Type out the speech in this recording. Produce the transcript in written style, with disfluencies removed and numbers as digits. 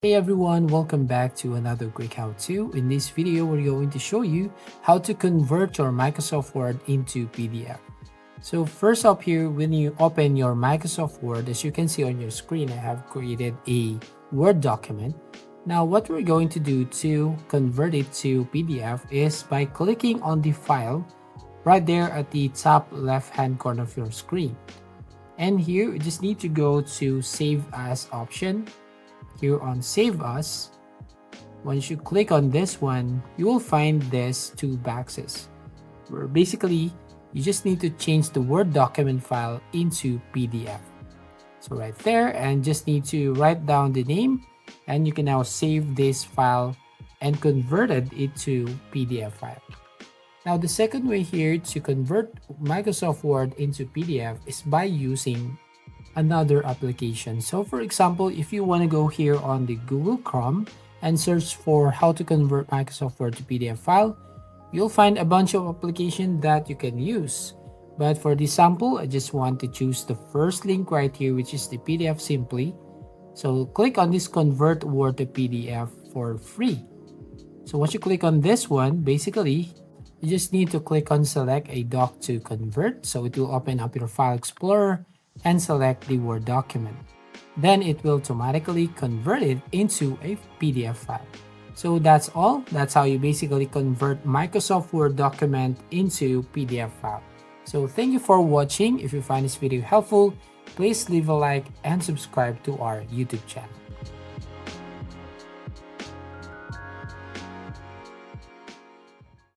Hey everyone, welcome back to another quick how-to. In this video, we're going to show you how to convert your Microsoft Word into PDF. So first up here, when you open your Microsoft Word, as you can see on your screen, I have created a Word document. Now what we're going to do to convert it to PDF is by clicking on the file right there at the top left-hand corner of your screen. And here, you just need to go to Save As option. Here on Save As, once you click on this one, you will find this two boxes where basically you just need to change the Word document file into PDF. So right there, and just need to write down the name, and you can now save this file and convert it into PDF file. Now the second way here to convert Microsoft Word into PDF is by using another application. So for example, if you want to go here on the Google Chrome and search for how to convert Microsoft Word to PDF file, you'll find a bunch of applications that you can use. But for this sample, I just want to choose the first link right here, which is the PDF Simply. So click on this Convert Word to PDF for free. So once you click on this one, basically, you just need to click on Select a Doc to Convert. So it will open up your File Explorer and select the Word document. Then it will automatically convert it into a PDF file. So that's all. That's how you basically convert Microsoft Word document into PDF file. So thank you for watching. If you find this video helpful, please leave a like and subscribe to our YouTube channel.